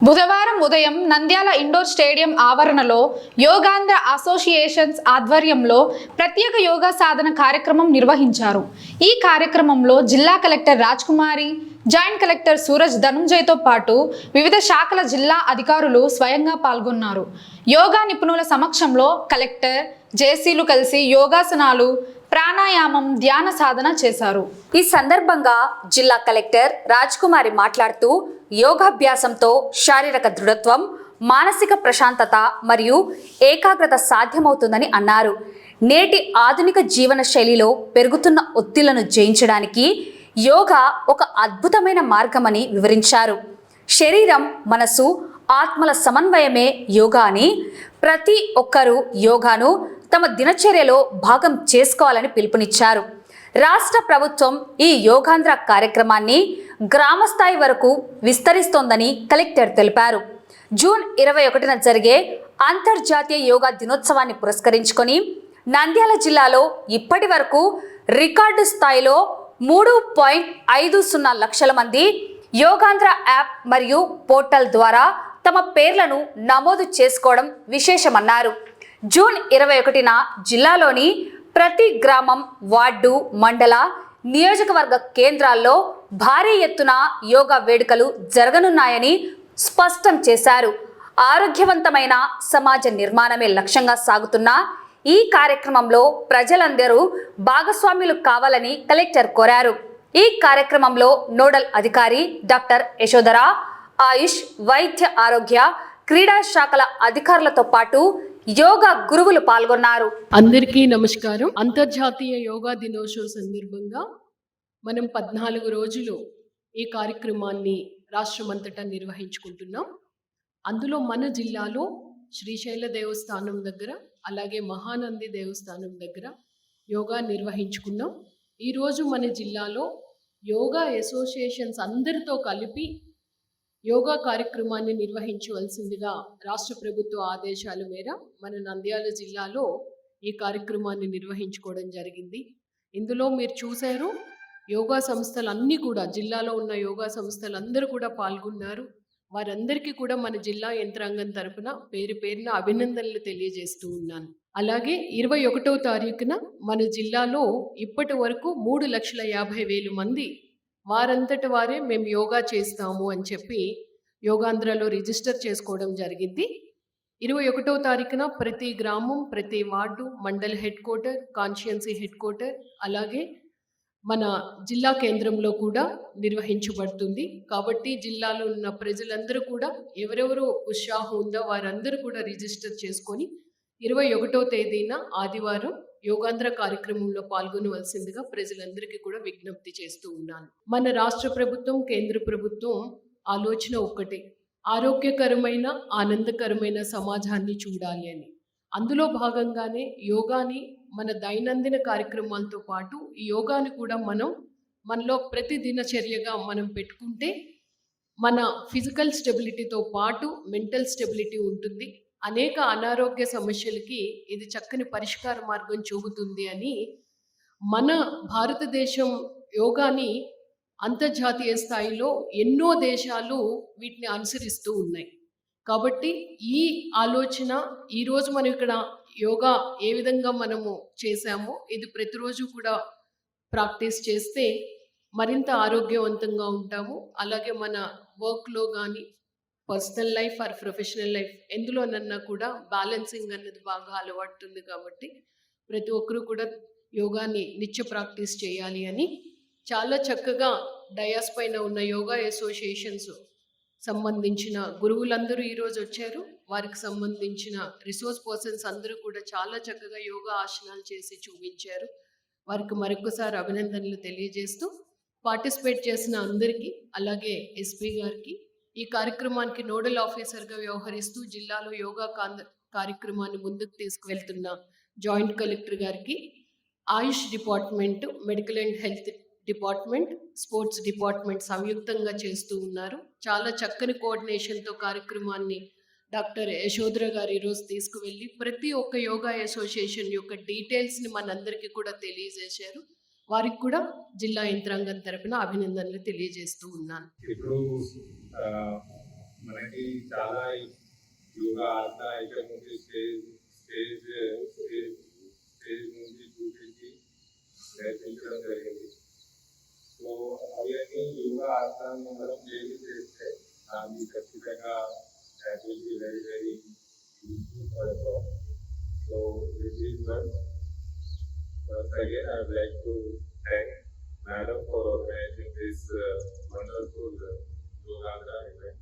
బుధవారం ఉదయం Nandyal indoor stadium ఆవరణలో యోగాంధ్ర అసోసియేషన్స్ ఆధ్వర్యంలో ప్రత్యేక యోగా సాధన కార్యక్రమం నిర్వహించారు. ఈ కార్యక్రమంలో జిల్లా collector Rajkumari, joint collector Suraj ధనుంజయ్తో పాటు వివిధ శాఖల జిల్లా అధికారులు స్వయంగా పాల్గొన్నారు. యోగా నిపుణుల సమక్షంలో కలెక్టర్, జేసీలు కలిసి యోగాసనాలు, ప్రాణాయామం, ధ్యాన సాధన చేశారు. ఈ సందర్భంగా జిల్లా కలెక్టర్ రాజ్కుమారి మాట్లాడుతూ యోగాభ్యాసంతో శారీరక దృఢత్వం, మానసిక ప్రశాంతత మరియు ఏకాగ్రత సాధ్యమవుతుందని అన్నారు. నేటి ఆధునిక జీవన శైలిలో పెరుగుతున్న ఒత్తిళ్లను జయించడానికి యోగా ఒక అద్భుతమైన మార్గమని వివరించారు. శరీరం, మనసు, ఆత్మల సమన్వయమే యోగా అని, ప్రతి ఒక్కరూ యోగాను తమ దినచర్యలో భాగం చేసుకోవాలని పిలుపునిచ్చారు. రాష్ట్ర ప్రభుత్వం ఈ యోగాంధ్ర కార్యక్రమాన్ని గ్రామ స్థాయి వరకు విస్తరిస్తోందని కలెక్టర్ తెలిపారు. జూన్ 21న జరిగే అంతర్జాతీయ యోగా దినోత్సవాన్ని పురస్కరించుకొని నంద్యాల జిల్లాలో ఇప్పటి వరకు రికార్డు స్థాయిలో 3.50 లక్షల మంది యోగాంధ్ర యాప్ మరియు పోర్టల్ ద్వారా తమ పేర్లను నమోదు చేసుకోవడం విశేషమన్నారు. జూన్ 21న జిల్లాలోని ప్రతి గ్రామం, వార్డు, మండల, నియోజకవర్గ కేంద్రాల్లో భారీ ఎత్తున యోగా వేడుకలు జరగనున్నాయని స్పష్టం చేశారు. ఆరోగ్యవంతమైన సమాజ నిర్మాణమే లక్ష్యంగా సాగుతున్న ఈ కార్యక్రమంలో ప్రజలందరూ భాగస్వాములు కావాలని కలెక్టర్ కోరారు. ఈ కార్యక్రమంలో నోడల్ అధికారి డాక్టర్ యశోధర, ఆయుష్, వైద్య ఆరోగ్య, క్రీడా శాఖల అధికారులతో పాటు యోగా గురువులు పాల్గొన్నారు. అందరికీ నమస్కారం. అంతర్జాతీయ యోగా దినోత్సవం సందర్భంగా మనం 14 రోజులు ఈ కార్యక్రమాన్ని రాష్ట్రమంతటా నిర్వహించుకుంటున్నాం. అందులో మన జిల్లాలో శ్రీశైల దేవస్థానం దగ్గర, అలాగే మహానంది దేవస్థానం దగ్గర యోగా నిర్వహించుకున్నాం. ఈరోజు మన జిల్లాలో యోగా అసోసియేషన్స్ అందరితో కలిపి యోగా కార్యక్రమాన్ని నిర్వహించవలసిందిగా రాష్ట్ర ప్రభుత్వ ఆదేశాల మేర మన నంద్యాల జిల్లాలో ఈ కార్యక్రమాన్ని నిర్వహించుకోవడం జరిగింది. ఇందులో మీరు చూశారు, యోగా సంస్థలు అన్నీ కూడా, జిల్లాలో ఉన్న యోగా సంస్థలు అందరూ కూడా పాల్గొన్నారు. వారందరికీ కూడా మన జిల్లా యంత్రాంగం తరపున పేరు పేరున అభినందనలు తెలియజేస్తూ ఉన్నాను. అలాగే 21వ తారీఖున మన జిల్లాలో ఇప్పటి వరకు 3,50,000 మంది వారంతట వారే మేము యోగా చేస్తాము అని చెప్పి యోగాంధ్రలో రిజిస్టర్ చేసుకోవడం జరిగింది. 21వ తారీఖున ప్రతి గ్రామం, ప్రతి ward, mandal head quarter, constituency head quarter, అలాగే మన జిల్లా కేంద్రంలో కూడా నిర్వహించబడుతుంది. కాబట్టి జిల్లాలో ఉన్న ప్రజలందరూ కూడా ఎవరెవరు ఉత్సాహం ఉందో వారందరూ కూడా రిజిస్టర్ చేసుకొని 21వ తేదీన ఆదివారం యోగాంధ్ర కార్యక్రమంలో పాల్గొనవలసిందిగా ప్రజలందరికీ కూడా విజ్ఞప్తి చేస్తూ ఉన్నాను. మన రాష్ట్ర ప్రభుత్వం, కేంద్ర ప్రభుత్వం ఆలోచన ఒక్కటే, ఆరోగ్యకరమైన, ఆనందకరమైన సమాజాన్ని చూడాలి అని. అందులో భాగంగానే యోగాని మన దైనందిన కార్యక్రమాలతో పాటు ఈ యోగాని కూడా మనలో ప్రతి దినచర్యగా మనం పెట్టుకుంటే మన ఫిజికల్ స్టెబిలిటీతో పాటు మెంటల్ స్టెబిలిటీ ఉంటుంది. అనేక అనారోగ్య సమస్యలకి ఇది చక్కని పరిష్కార మార్గం చూపుతుంది అని మన భారతదేశం యోగాని అంతర్జాతీయ స్థాయిలో ఎన్నో దేశాలు వీటిని అనుసరిస్తూ ఉన్నాయి. కాబట్టి ఈ ఆలోచన, ఈరోజు మనం ఇక్కడ యోగా ఏ విధంగా మనము చేశామో ఇది ప్రతిరోజు కూడా ప్రాక్టీస్ చేస్తే మరింత ఆరోగ్యవంతంగా ఉంటాము. అలాగే మన వర్క్లో కానీ, personal life or professional life ఎందులోనన్నా కూడా బ్యాలెన్సింగ్ అన్నది బాగా అలవాటుంది. కాబట్టి ప్రతి ఒక్కరూ కూడా యోగాని నిత్య ప్రాక్టీస్ చేయాలి అని చాలా చక్కగా డయాస్ పైన ఉన్న యోగా అసోసియేషన్స్ సంబంధించిన గురువులందరూ ఈరోజు వచ్చారు. వారికి సంబంధించిన రిసోర్స్ పర్సన్స్ అందరూ కూడా చాలా చక్కగా యోగా ఆసనాలు చేసి చూపించారు. వారికి మరొకసారి అభినందనలు తెలియజేస్తూ, పార్టిసిపేట్ చేసిన అందరికీ, అలాగే ఎస్పీ గారికి, ఈ కార్యక్రమానికి నోడల్ ఆఫీసర్గా వ్యవహరిస్తూ జిల్లాలో యోగా కార్యక్రమాన్ని ముందుకు తీసుకువెళ్తున్న జాయింట్ కలెక్టర్ గారికి, Ayush department, medical and health department, sports department సంయుక్తంగా చేస్తూ ఉన్నారు. చాలా చక్కని కోఆర్డినేషన్తో కార్యక్రమాన్ని డాక్టర్ యశోధర గారు ఈరోజు తీసుకువెళ్ళి ప్రతి ఒక్క యోగా అసోసియేషన్ యొక్క డీటెయిల్స్ని మనందరికీ కూడా తెలియజేశారు. వారికి కూడా జిల్లా యంత్రాంగం తరపున అభినందనలు తెలియజేస్తూ ఉన్నాను. ఇప్పుడు మనకి చాలా యోగా ఆసన ఇక్కడ నుంచి స్టేజ్ నుంచి చూపించి నేర్పించడం జరిగింది. సో అవన్నీ యోగా ఆసనాన్ని మనం డైలీ చేస్తే అది ఖచ్చితంగా that will be very, very useful for us all. So this is what once again I would like to thank Madam for organizing this wonderful Yogandhra event.